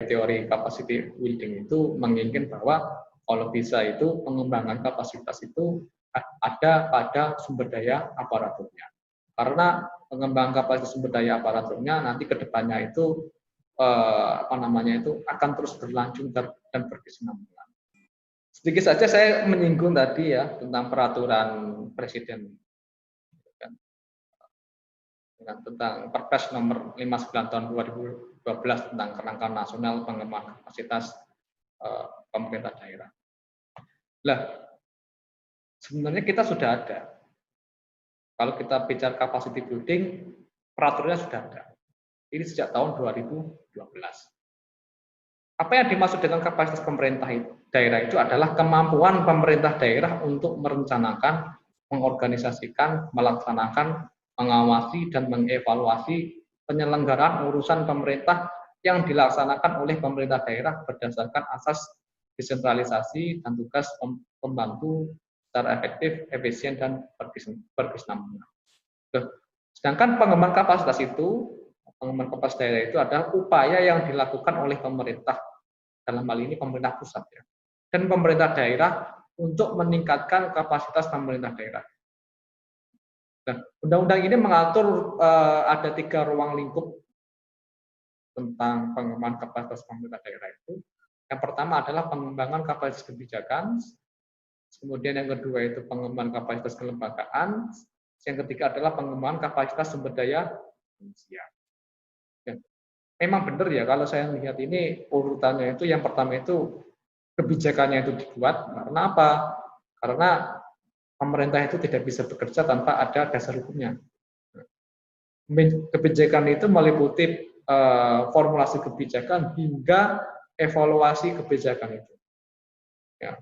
teori capacity building itu menginginkan bahwa kalau bisa itu pengembangan kapasitas itu ada pada sumber daya aparaturnya. Karena pengembangan kapasitas sumber daya aparaturnya nanti ke depannya itu akan terus berlanjut dan berkesinambungan. Sedikit saja saya menyinggung tadi ya tentang peraturan presiden tentang Perpres nomor 59 tahun 2012 tentang kerangka nasional pengembangan kapasitas pemerintah daerah. Lah, sebenarnya kita sudah ada. Kalau kita bicara capacity building, peraturannya sudah ada. Ini sejak tahun 2012. Apa yang dimaksud dengan kapasitas pemerintah daerah itu adalah kemampuan pemerintah daerah untuk merencanakan, mengorganisasikan, melaksanakan, mengawasi, dan mengevaluasi penyelenggaraan urusan pemerintah yang dilaksanakan oleh pemerintah daerah berdasarkan asas desentralisasi dan tugas pembantu secara efektif, efisien, dan berkesinambungan. Sedangkan pengembangan kapasitas daerah itu adalah upaya yang dilakukan oleh pemerintah, dalam hal ini pemerintah pusat ya, dan pemerintah daerah untuk meningkatkan kapasitas pemerintah daerah. Nah, undang-undang ini mengatur ada 3 ruang lingkup tentang pengembangan kapasitas pemerintah daerah itu. Yang pertama adalah pengembangan kapasitas kebijakan, kemudian yang kedua itu pengembangan kapasitas kelembagaan, yang ketiga adalah pengembangan kapasitas sumber daya manusia. Ya. Memang benar ya kalau saya melihat ini urutannya itu yang pertama itu kebijakannya itu dibuat karena apa? Karena pemerintah itu tidak bisa bekerja tanpa ada dasar hukumnya. Kebijakan itu meliputi formulasi kebijakan hingga evaluasi kebijakan itu. Ya.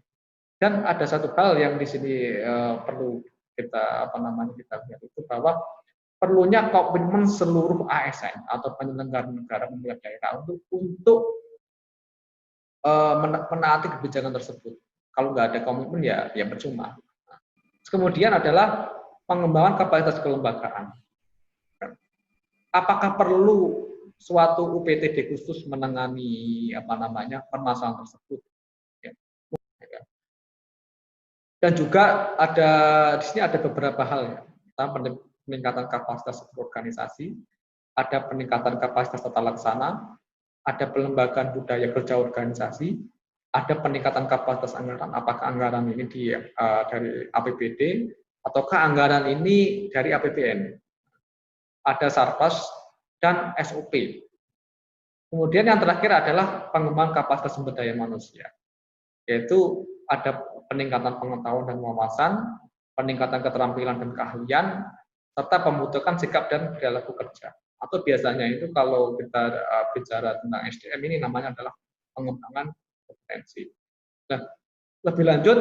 Dan ada satu hal yang di sini perlu kita kita lihat itu bahwa perlunya komitmen seluruh ASN atau penyelenggara negara pemerintah daerah untuk menaati kebijakan tersebut. Kalau nggak ada komitmen ya percuma. Kemudian adalah pengembangan kapasitas kelembagaan. Apakah perlu suatu UPTD khusus menangani permasalahan tersebut? Dan juga di sini ada beberapa hal ya. Peningkatan kapasitas organisasi, ada peningkatan kapasitas tata laksana, ada pelembagaan budaya kerja organisasi, ada peningkatan kapasitas anggaran. Apakah anggaran ini dari APBD ataukah anggaran ini dari APBN? Ada Sarpas dan SOP. Kemudian yang terakhir adalah pengembangan kapasitas sumber daya manusia, yaitu ada peningkatan pengetahuan dan wawasan, peningkatan keterampilan dan keahlian, serta pembentukan sikap dan perilaku kerja. Atau biasanya itu kalau kita bicara tentang SDM ini namanya adalah pengembangan kompetensi. Nah, lebih lanjut,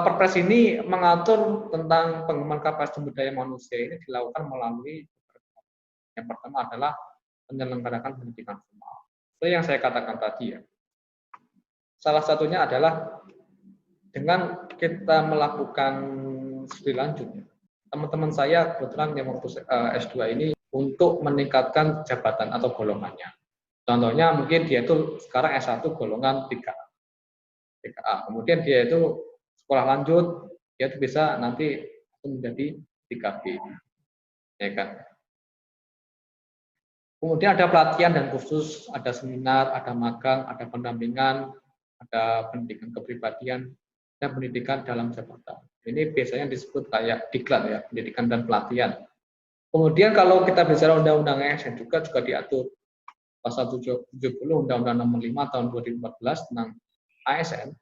Perpres ini mengatur tentang pengembangan kapasitas sumber daya manusia ini dilakukan melalui yang pertama adalah menyelenggarakan pendidikan formal. Itu yang saya katakan tadi ya. Salah satunya adalah dengan kita melakukan studi lanjut. Teman-teman saya kebetulan yang waktu S2 ini untuk meningkatkan jabatan atau golongannya. Contohnya mungkin dia itu sekarang S1 golongan 3A. Kemudian dia itu sekolah lanjut, dia itu bisa nanti menjadi 3B. Ya kan? Kemudian ada pelatihan dan kursus, ada seminar, ada magang, ada pendampingan, ada pendidikan kepribadian, dan pendidikan dalam jabatan. Ini biasanya disebut kayak diklat ya, pendidikan dan pelatihan. Kemudian kalau kita bicara undang-undang ASN juga diatur pasal 70 Undang-Undang Nomor 5 tahun 2014 tentang ASN.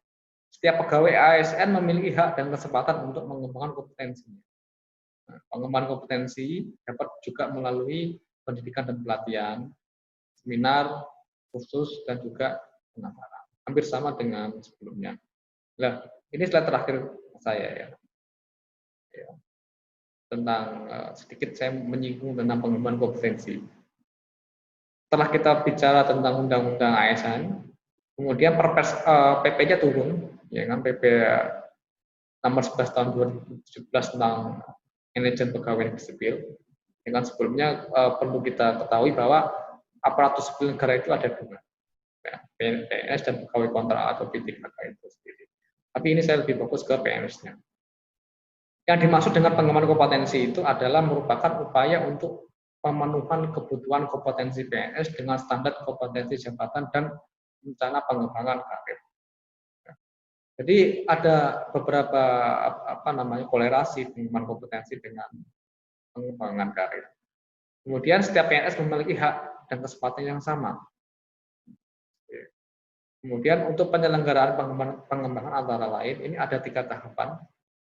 Setiap pegawai ASN memiliki hak dan kesempatan untuk mengembangkan kompetensinya. Nah, pengembangan kompetensi dapat juga melalui pendidikan dan pelatihan, seminar, kursus, dan juga pengajaran. Hampir sama dengan sebelumnya. Nah, ini slide terakhir saya ya. Tentang sedikit saya menyinggung tentang pengembangan kompetensi. Setelah kita bicara tentang undang-undang ASN, kemudian PP-nya turun, ya kan, PP nomor 11 tahun 2017 tentang manajemen pegawai negeri sipil. Dengan sebelumnya perlu kita ketahui bahwa aparatur sipil negara itu ada 2. Ya. PNS dan pegawai kontrak atau P3K itu sendiri. Tapi ini saya lebih fokus ke PNS-nya. Yang dimaksud dengan pengembangan kompetensi itu adalah merupakan upaya untuk pemenuhan kebutuhan kompetensi PNS dengan standar kompetensi jabatan dan rencana pengembangan karir. Jadi ada beberapa kolerasi pengembangan kompetensi dengan pengembangan karir. Kemudian setiap PNS memiliki hak dan kesempatan yang sama. Kemudian untuk penyelenggaraan pengembangan antara lain, ini ada 3 tahapan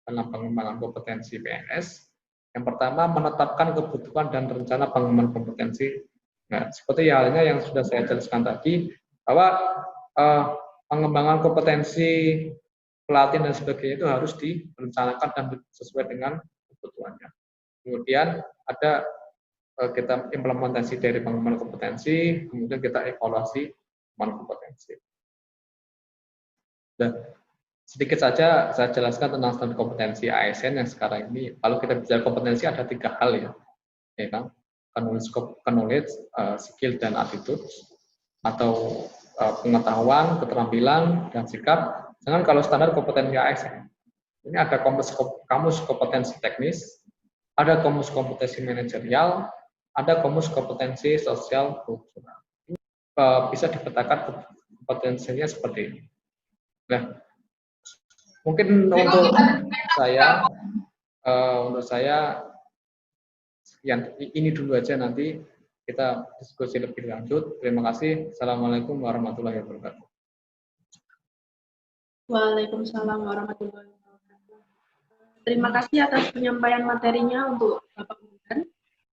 dalam pengembangan kompetensi PNS. Yang pertama, menetapkan kebutuhan dan rencana pengembangan kompetensi. Nah, seperti halnya yang sudah saya jelaskan tadi, bahwa pengembangan kompetensi pelatihan dan sebagainya itu harus direncanakan dan sesuai dengan kebutuhannya. Kemudian ada kita implementasi dari pengembangan kompetensi, kemudian kita evaluasi pengembangan kompetensi. Dan sedikit saja saya jelaskan tentang standar kompetensi ASN yang sekarang ini. Kalau kita bicara kompetensi ada 3 hal ya kan? Knowledge, skill dan attitude, atau pengetahuan, keterampilan dan sikap. Sedangkan kalau standar kompetensi ASN ini ada kamus kompetensi teknis, ada kamus kompetensi manajerial, ada kamus kompetensi sosial kultural. Bisa dipetakan kompetensinya seperti ini. Nah, mungkin untuk saya sekian, ini dulu aja, nanti kita diskusi lebih lanjut. Terima kasih. Assalamualaikum warahmatullahi wabarakatuh. Waalaikumsalam warahmatullahi wabarakatuh. Terima kasih atas penyampaian materinya untuk Bapak